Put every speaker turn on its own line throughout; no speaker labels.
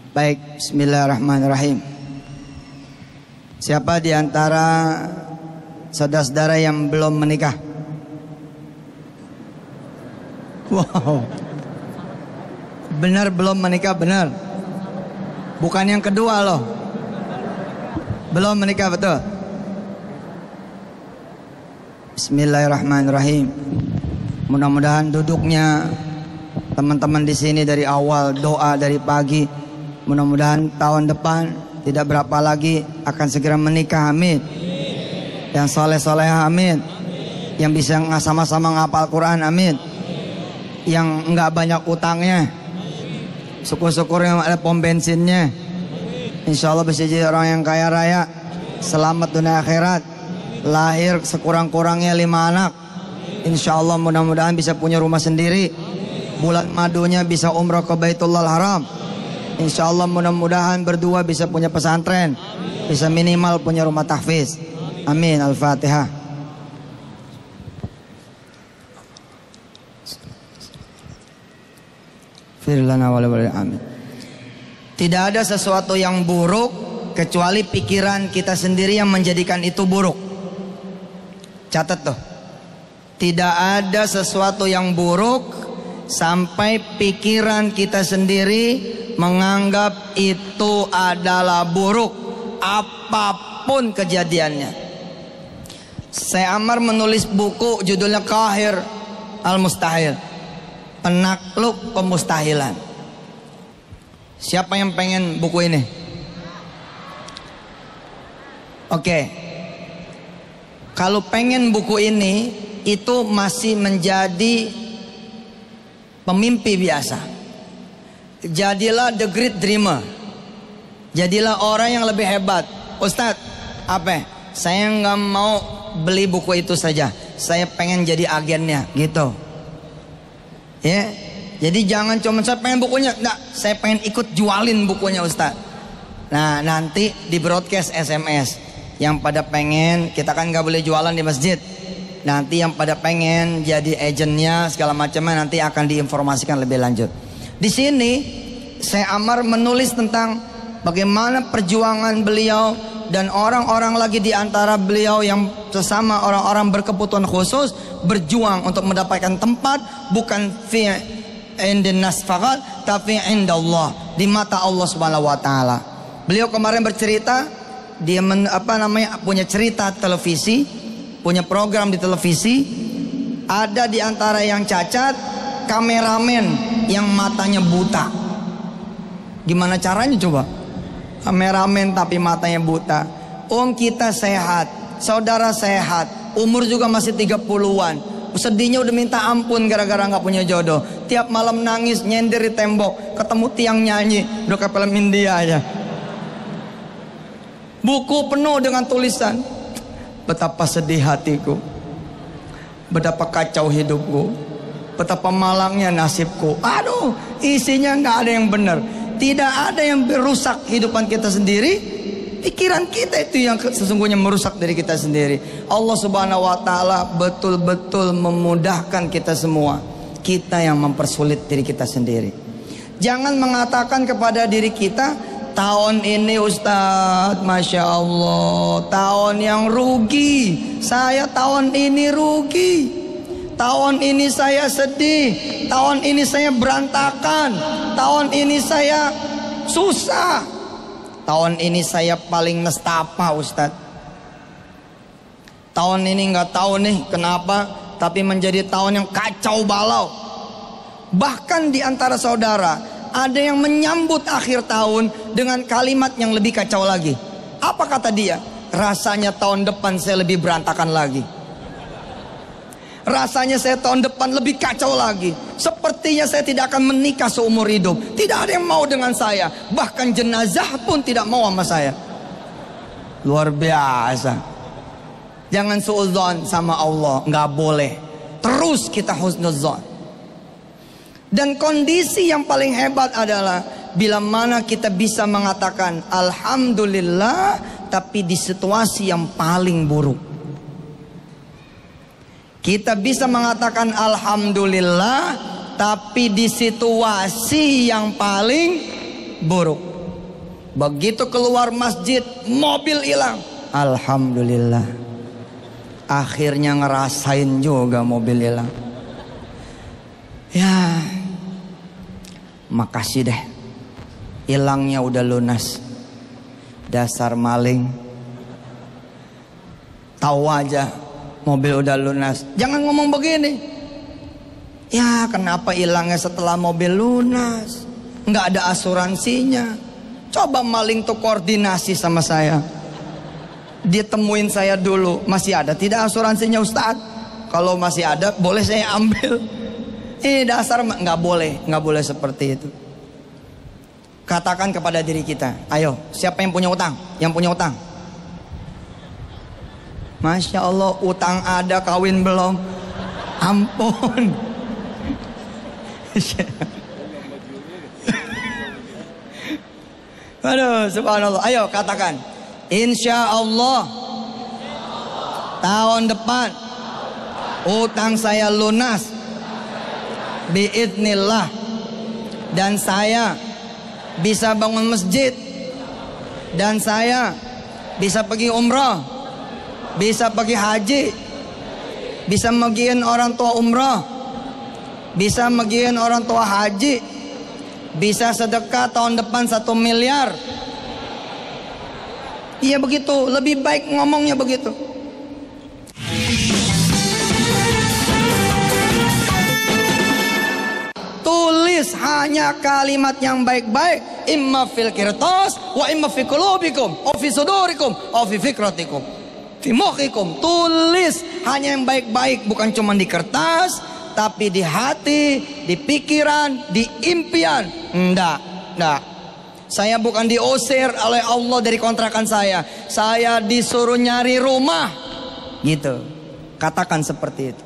Baik, bismillahirrahmanirrahim. Siapa di antara saudara-saudara yang belum menikah? Wow. Benar belum menikah, benar. Bukan yang kedua loh. Belum menikah, betul. Bismillahirrahmanirrahim. Mudah-mudahan duduknya teman-teman di sini dari awal doa dari pagi. Mudah-mudahan tahun depan tidak berapa lagi akan segera menikah, amin. Yang soleh-soleh, amin. Yang bisa sama-sama ngapal Quran, amin. Yang enggak banyak utangnya, syukur-syukur yang ada pom bensinnya. Insya Allah bisa jadi orang yang kaya raya, selamat dunia akhirat, lahir sekurang-kurangnya 5 anak. Insya Allah mudah-mudahan bisa punya rumah sendiri, bulan madunya bisa umrah ke Baitullahil Haram. Insya Allah mudah-mudahan berdua bisa punya pesantren, bisa minimal punya rumah tahfiz. Amin. Al-Fatihah. Firlana wala amin. Tidak ada sesuatu yang buruk kecuali pikiran kita sendiri yang menjadikan itu buruk. Catat tuh. Tidak ada sesuatu yang buruk sampai pikiran kita sendiri menganggap itu adalah buruk, apapun kejadiannya. Saya Ammar menulis buku judulnya Qahir Al-Mustahil, Penakluk Kemustahilan. Siapa yang pengen buku ini? Oke. Kalau pengen buku ini, itu masih menjadi pemimpi biasa. Jadilah the great dreamer. Jadilah orang yang lebih hebat. Ustadz, apa? Saya nggak mau beli buku itu saja. Saya pengen jadi agennya, gitu. Ya, jadi jangan cuma saya pengen bukunya. Nggak, saya pengen ikut jualin bukunya Ustadz. Nah, nanti di broadcast SMS. Yang pada pengen, kita kan nggak boleh jualan di masjid. Nanti yang pada pengen jadi agennya segala macamnya nanti akan diinformasikan lebih lanjut. Di sini saya Ammar menulis tentang bagaimana perjuangan beliau dan orang-orang lagi di antara beliau yang sesama orang-orang berkebutuhan khusus berjuang untuk mendapatkan tempat bukan fi indin nas faqat tapi indallah, di mata Allah Subhanahu wa taala. Beliau kemarin bercerita dia punya cerita televisi, punya program di televisi. Ada di antara yang cacat kameramen yang matanya buta. Gimana caranya coba? Kameramen tapi matanya buta. Kita sehat, saudara sehat, umur juga masih 30-an. Sedihnya udah minta ampun gara-gara gak punya jodoh. Tiap malam nangis nyender di tembok, ketemu tiang nyanyi, udah kayak film India aja. Buku penuh dengan tulisan, betapa sedih hatiku, betapa kacau hidupku, betapa malangnya nasibku. Aduh, isinya nggak ada yang benar. Tidak ada yang merusak kehidupan kita sendiri. Pikiran kita itu yang sesungguhnya merusak diri kita sendiri. Allah Subhanahu wa taala betul-betul memudahkan kita semua. Kita yang mempersulit diri kita sendiri. Jangan mengatakan kepada diri kita, tahun ini Ustadz, Masya Allah, tahun yang rugi. Saya tahun ini rugi. Tahun ini saya sedih, tahun ini saya berantakan, tahun ini saya susah, tahun ini saya paling nestapa Ustadz. Tahun ini nggak tahu nih kenapa, tapi menjadi tahun yang kacau balau. Bahkan di antara saudara ada yang menyambut akhir tahun dengan kalimat yang lebih kacau lagi. Apa kata dia? Rasanya tahun depan saya lebih berantakan lagi. Rasanya saya tahun depan lebih kacau lagi. Sepertinya saya tidak akan menikah seumur hidup. Tidak ada yang mau dengan saya. Bahkan jenazah pun tidak mau sama saya. Luar biasa. Jangan suudzon sama Allah. Nggak boleh. Terus kita husnuzon. Dan kondisi yang paling hebat adalah bila mana kita bisa mengatakan Alhamdulillah, tapi di situasi yang paling buruk. Kita bisa mengatakan Alhamdulillah, tapi di situasi yang paling buruk. Begitu keluar masjid, mobil hilang. Alhamdulillah, akhirnya ngerasain juga mobil hilang. Ya, makasih deh, hilangnya udah lunas. Dasar maling, tahu aja mobil udah lunas. Jangan ngomong begini. Ya, kenapa hilangnya setelah mobil lunas? Nggak ada asuransinya. Coba maling tuh koordinasi sama saya. Dia temuin saya dulu. Masih ada tidak asuransinya Ustadz? Kalau masih ada, boleh saya ambil. Dasar nggak boleh seperti itu. Katakan kepada diri kita, ayo, siapa yang punya utang? Yang punya utang. Masya Allah, utang ada, kawin belum. Ampun. Aduh, subhanallah. Ayo katakan, insya Allah tahun depan utang saya lunas biidznillah, dan saya bisa bangun masjid, dan saya bisa pergi umrah, bisa pergi haji, bisa megiin orang tua umrah, bisa megiin orang tua haji, bisa sedekah tahun depan 1 miliar. Iya begitu, lebih baik ngomongnya begitu. Tulis hanya kalimat yang baik-baik, imma fil qirtas wa imma fi qulubikum wa fi sudurikum wa fi fikratikum fi mukhikum. Tulis hanya yang baik-baik, bukan cuma di kertas, tapi di hati, di pikiran, di impian. Enggak. Saya bukan diusir oleh Allah dari kontrakan saya. Saya disuruh nyari rumah. Gitu. Katakan seperti itu.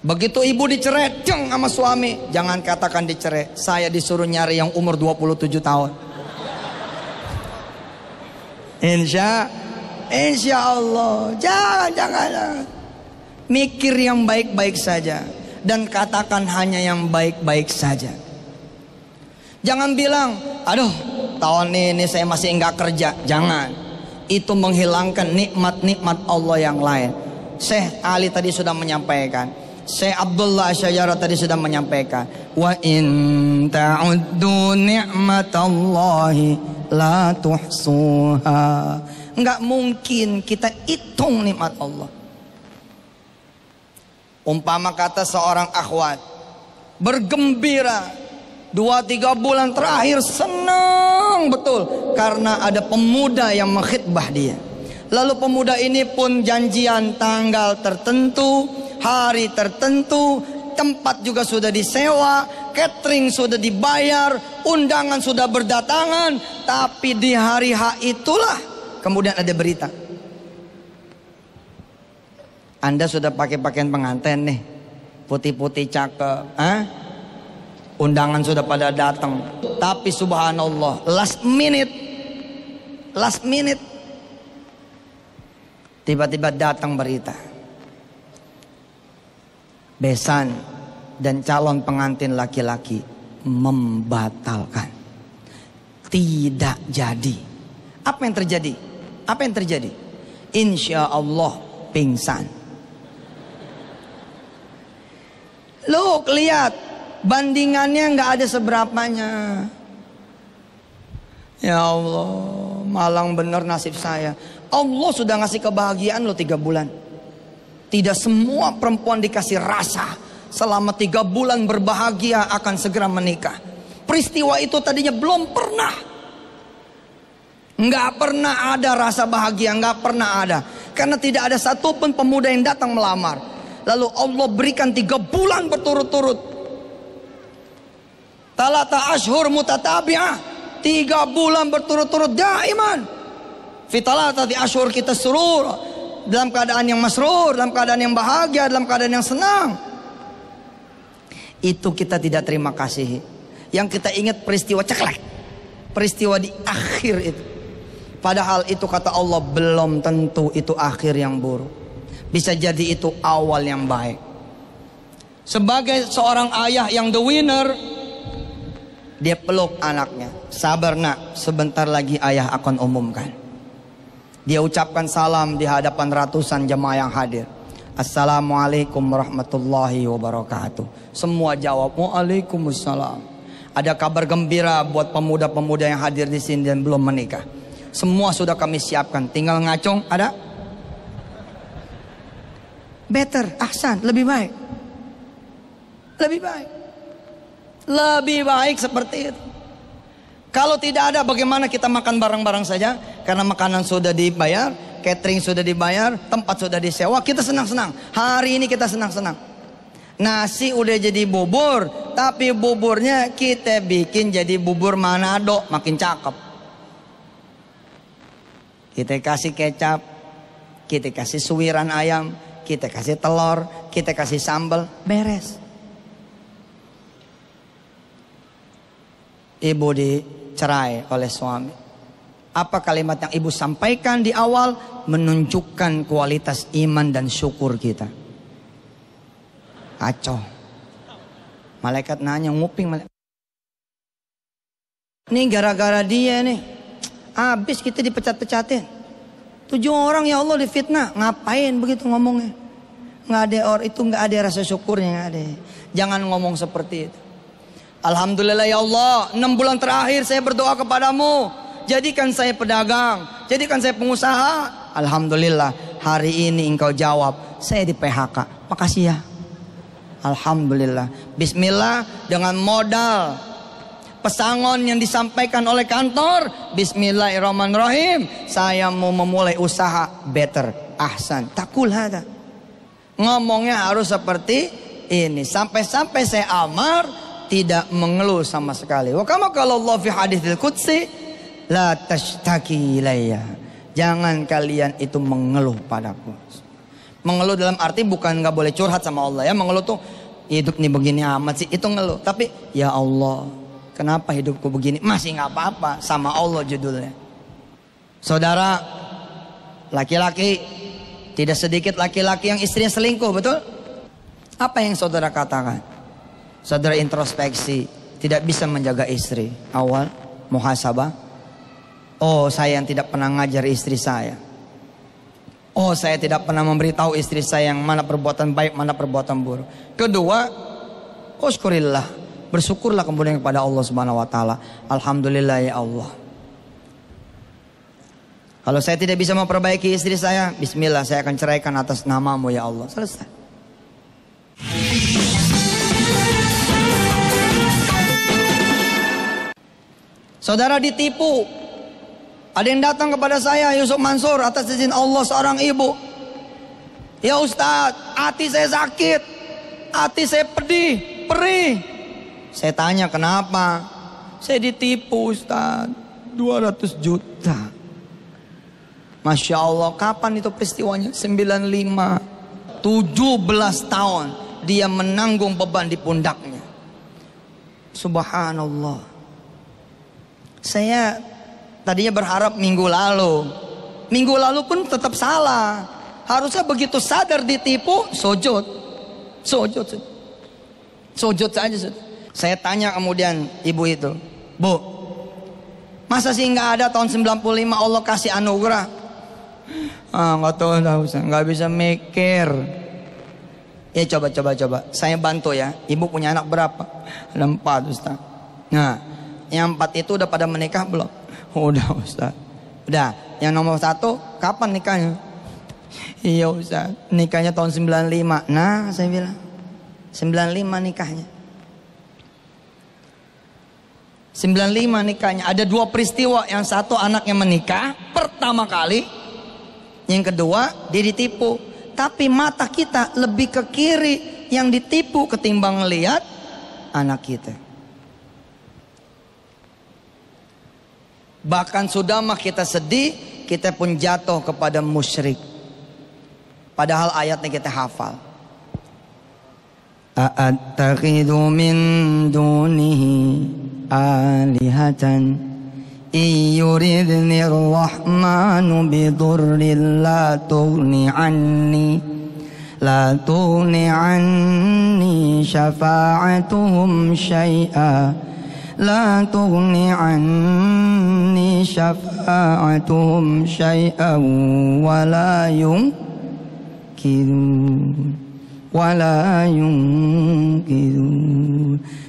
Begitu ibu dicerai, jeng sama suami, jangan katakan dicerai. Saya disuruh nyari yang umur 27 tahun. Insya Allah. Jangan. Mikir yang baik-baik saja, dan katakan hanya yang baik-baik saja. Jangan bilang, aduh, tahun ini saya masih enggak kerja. Jangan. Itu menghilangkan nikmat-nikmat Allah yang lain. Syekh Ali tadi sudah menyampaikan, Syekh Abdullah Syajara tadi sudah menyampaikan, wa in ta'uddu ni'matallahi la tuhsuha. Enggak mungkin kita hitung nikmat Allah. Umpama kata seorang akhwat bergembira 2-3 bulan terakhir, senang betul karena ada pemuda yang mengkhitbah dia. Lalu pemuda ini pun janjian tanggal tertentu, hari tertentu, tempat juga sudah disewa, catering sudah dibayar, undangan sudah berdatangan. Tapi di hari H itulah kemudian ada berita, Anda sudah pakai pakaian pengantin nih, putih-putih cakep, undangan sudah pada datang. Tapi subhanallah, last minute, tiba-tiba datang berita, besan dan calon pengantin laki-laki membatalkan, tidak jadi. Apa yang terjadi? Insya Allah pingsan. Loh, lihat bandingannya nggak ada seberapanya. Ya Allah, malang bener nasib saya. Allah sudah ngasih kebahagiaan lo 3 bulan. Tidak semua perempuan dikasih rasa selama 3 bulan berbahagia akan segera menikah. Peristiwa itu tadinya belum pernah. Nggak pernah ada rasa bahagia, nggak pernah ada. Karena tidak ada satupun pemuda yang datang melamar. Lalu Allah berikan 3 bulan berturut-turut. Talata ashur mutatabi'ah, 3 bulan berturut-turut daiman. Fitalatati ashur kita surur, dalam keadaan yang masrur, dalam keadaan yang bahagia, dalam keadaan yang senang. Itu kita tidak terima kasih. Yang kita ingat peristiwa ceklek, peristiwa di akhir itu. Padahal itu kata Allah belum tentu itu akhir yang buruk. Bisa jadi itu awal yang baik. Sebagai seorang ayah yang the winner, Dia peluk anaknya. Sabar nak, sebentar lagi ayah akan umumkan. Dia ucapkan salam di hadapan ratusan jemaah yang hadir. Assalamualaikum warahmatullahi wabarakatuh. Semua jawab waalaikumsalam. Ada kabar gembira buat pemuda-pemuda yang hadir di sini dan belum menikah. Semua sudah kami siapkan, tinggal ngacung. Ada? Better, ahsan, lebih baik. Lebih baik. Lebih baik seperti itu. Kalau tidak ada, bagaimana kita makan bareng-bareng saja? Karena makanan sudah dibayar, catering sudah dibayar, tempat sudah disewa, kita senang-senang. Hari ini kita senang-senang. Nasi udah jadi bubur, tapi buburnya kita bikin jadi bubur Manado, makin cakep. Kita kasih kecap, kita kasih suwiran ayam, kita kasih telur, kita kasih sambal, beres. Ibu dicerai oleh suami. Apa kalimat yang ibu sampaikan di awal? Menunjukkan kualitas iman dan syukur kita. Kacau. Malaikat nanya, nguping malaikat. Ini gara-gara dia nih, habis kita dipecat-pecatin. 7 orang ya Allah difitnah. Ngapain begitu ngomongnya? Nggak ada orang itu, nggak ada rasa syukurnya, nggak ada. Jangan ngomong seperti itu. Alhamdulillah ya Allah, 6 bulan terakhir saya berdoa kepadamu, jadikan saya pedagang, jadikan saya pengusaha. Alhamdulillah, hari ini engkau jawab, saya di PHK. Makasih ya. Alhamdulillah. Bismillah, dengan modal pesangon yang disampaikan oleh kantor, bismillahirrahmanirrahim, saya mau memulai usaha better, ahsan, takul hada. Ngomongnya harus seperti ini. Sampai-sampai saya amar tidak mengeluh sama sekali. Wa kama qala Allah fi haditsil qudsi, la tashtaki ilayya. Jangan kalian itu mengeluh padaku. Mengeluh dalam arti bukan nggak boleh curhat sama Allah ya. Mengeluh tuh hidup nih begini amat sih, itu ngeluh. Tapi ya Allah, kenapa hidupku begini? Masih nggak apa-apa, sama Allah judulnya. Saudara, laki-laki, tidak sedikit laki-laki yang istrinya selingkuh, betul? Apa yang saudara katakan? Saudara introspeksi, tidak bisa menjaga istri. Awal muhasabah. Oh, saya yang tidak pernah ngajar istri saya. Oh, saya tidak pernah memberitahu istri saya yang mana perbuatan baik, mana perbuatan buruk. Kedua, uskurillah, bersyukurlah kemudian kepada Allah Subhanahu wa taala. Alhamdulillah ya Allah. Kalau saya tidak bisa memperbaiki istri saya, bismillah, saya akan ceraikan atas namamu ya Allah. Selesai. Saudara ditipu. Ada yang datang kepada saya, Yusuf Mansur, atas izin Allah seorang ibu. Ya Ustadz, hati saya sakit, hati saya pedih, perih. Saya tanya kenapa? Saya ditipu Ustadz, 200 juta. Masya Allah, kapan itu peristiwanya? 95, 17 tahun dia menanggung beban di pundaknya. Subhanallah. Saya tadinya berharap minggu lalu pun tetap salah. Harusnya begitu sadar ditipu, sujud saja. Saya tanya kemudian ibu itu, Bu, masa sih nggak ada tahun 95 Allah kasih anugerah? Nggak tahu, nggak bisa mikir. Ya coba. Saya bantu ya. Ibu punya anak berapa? Ada 4 Ustaz. Nah, yang 4 itu udah pada menikah belum? Udah Ustaz. Udah. Yang nomor 1 kapan nikahnya? Iya Ustaz, nikahnya tahun 95. Nah saya bilang 95 nikahnya. 95 nikahnya. Ada 2 peristiwa. Yang satu anaknya menikah pertama kali, yang kedua dia ditipu. Tapi mata kita lebih ke kiri, yang ditipu ketimbang lihat anak kita. Bahkan sudah mah kita sedih, kita pun jatuh kepada musyrik. Padahal ayatnya kita hafal. A'attakhidhu min dunihi alihatan iyuridni rahmanu bidurrin la tughni anni syafa'atuhum syai'a la tughni anni syafa'atuhum syai'an wa la yunqidun.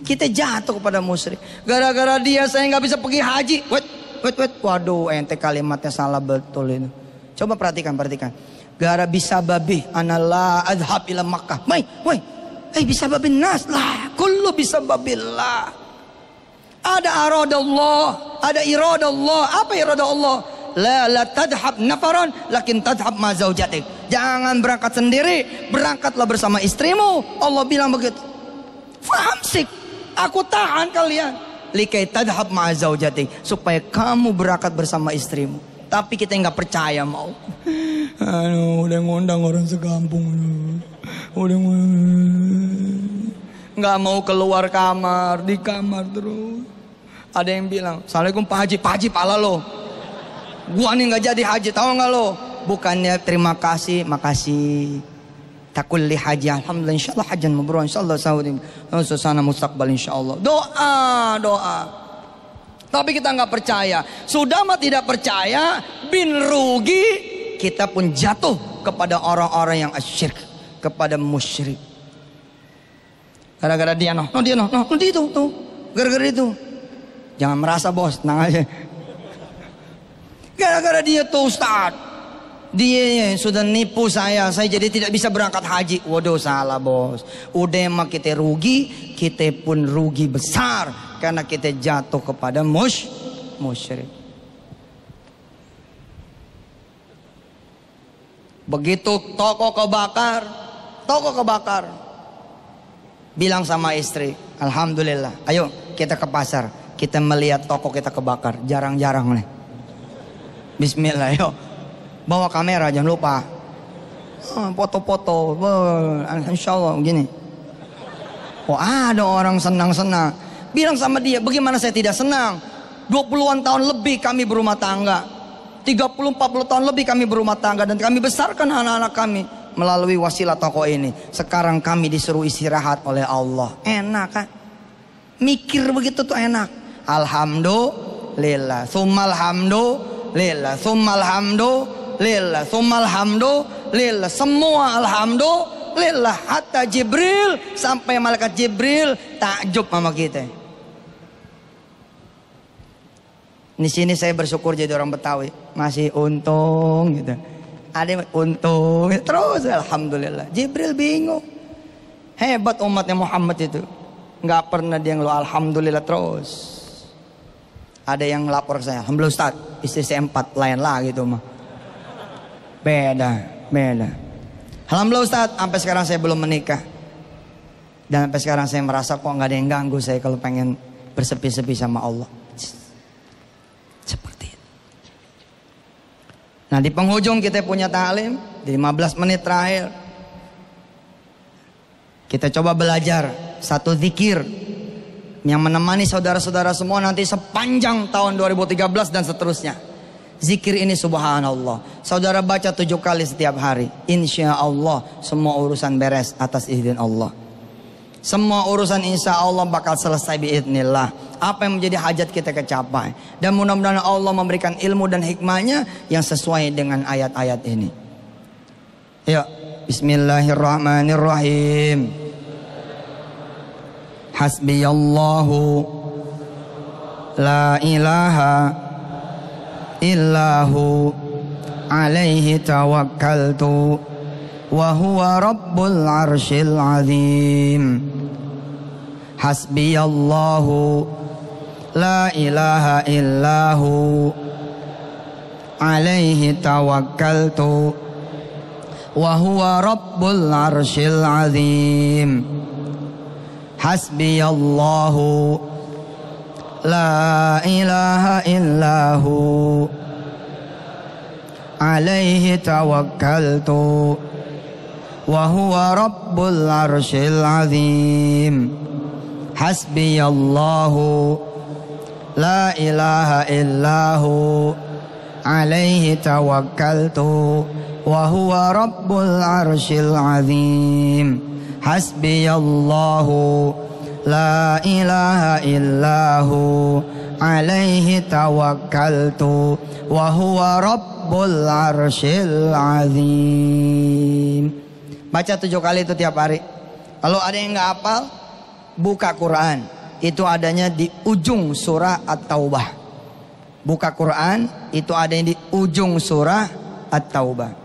Kita jatuh kepada musyrik. Gara-gara dia saya nggak bisa pergi haji. Wait. Waduh, ente kalimatnya salah betul itu. Coba perhatikan. Gara bisa babi anallah adhab ila Makkah. Bisa babin nas lah. Kullu bisa babillah. Ada aradallah, ada iradallah. Apa iradallah? La tadhab nafaran lakin tadhab ma zaujatik. Jangan berangkat sendiri, berangkatlah bersama istrimu. Allah bilang begitu. Faham sih? Aku tahan kalian. Likai tadhab ma zaujatik, supaya kamu berangkat bersama istrimu. Tapi kita nggak percaya mau. Udah ngundang orang sekampung. Nggak mau keluar kamar, di kamar terus. Ada yang bilang, Assalamualaikum Pak Haji pala lo. Gua nih nggak jadi haji, tahu nggak lo? Bukannya terima kasih, makasih. Takul li haji, alhamdulillah, insyaallah hajan mabrur, insyaallah saudi, susana mustaqbal insyaallah. Doa. Tapi kita nggak percaya. Sudah mah tidak percaya, bin rugi, kita pun jatuh kepada orang-orang yang asyirk, kepada musyrik. Gara-gara dia itu. Gara-gara itu. Jangan merasa bos, tenang aja. Gara-gara dia tuh Ustaz, dia sudah nipu saya jadi tidak bisa berangkat haji. Waduh, salah bos. Udah mah kita rugi, kita pun rugi besar karena kita jatuh kepada musyrik. Begitu toko kebakar, bilang sama istri, alhamdulillah, ayo kita ke pasar, kita melihat toko kita kebakar, jarang-jarang nih. Bismillah, yuk. Bawa kamera, jangan lupa. Foto-foto, insyaallah gini. Ada orang senang-senang. Bilang sama dia, bagaimana saya tidak senang? 20-an tahun lebih kami berumah tangga. 30-40 tahun lebih kami berumah tangga. Dan kami besarkan anak-anak kami melalui wasilah toko ini. Sekarang kami disuruh istirahat oleh Allah. Enak kan? Mikir begitu tuh enak. Alhamdulillah, summalhamdulillah, summalhamdulillah, semua alhamdulillah. Hatta Jibril, sampai malaikat Jibril takjub sama kita. Di sini saya bersyukur jadi orang Betawi, masih untung gitu. Ada untung terus, alhamdulillah. Jibril bingung, hebat umatnya Muhammad itu, nggak pernah dia ngeluh alhamdulillah terus. Ada yang lapor ke saya, alhamdulillah Ustaz, istri saya 4, lain lah gitu mah. Beda. Alhamdulillah Ustaz, sampai sekarang saya belum menikah. Dan sampai sekarang saya merasa kok nggak ada yang ganggu saya kalau pengen bersepi-sepi sama Allah. Seperti itu. Nah, di penghujung kita punya ta'lim, di 15 menit terakhir kita coba belajar satu zikir yang menemani saudara-saudara semua nanti sepanjang tahun 2013 dan seterusnya. Zikir ini subhanallah, saudara baca 7 kali setiap hari, insya Allah semua urusan beres atas izin Allah. Semua urusan insya Allah bakal selesai biidznillah. Apa yang menjadi hajat kita kecapai. Dan mudah-mudahan Allah memberikan ilmu dan hikmahnya yang sesuai dengan ayat-ayat ini. Ya, bismillahirrahmanirrahim. Hasbiyallahu la ilaha illahu alaihi tawakkaltu wa huwa rabbul arshil azim. Hasbiyallahu la ilaha illahu alaihi tawakkaltu wa huwa rabbul arshil azim. Hasbiyallahu la ilaha illahu alaihi tawakkaltu wa huwa rabbul arshil azim. Hasbiyallahu la ilaha illahu alaihi tawakkaltu wa huwa rabbul arshil azim. Hasbiyallahu la ilaha illahu alaihi tawakkaltu wa huwa rabbul arsyil azim. Baca 7 kali itu tiap hari. Kalau ada yang nggak hafal, buka Quran. Itu adanya di ujung surah At-Taubah. Buka Quran, itu ada yang di ujung surah At-Taubah.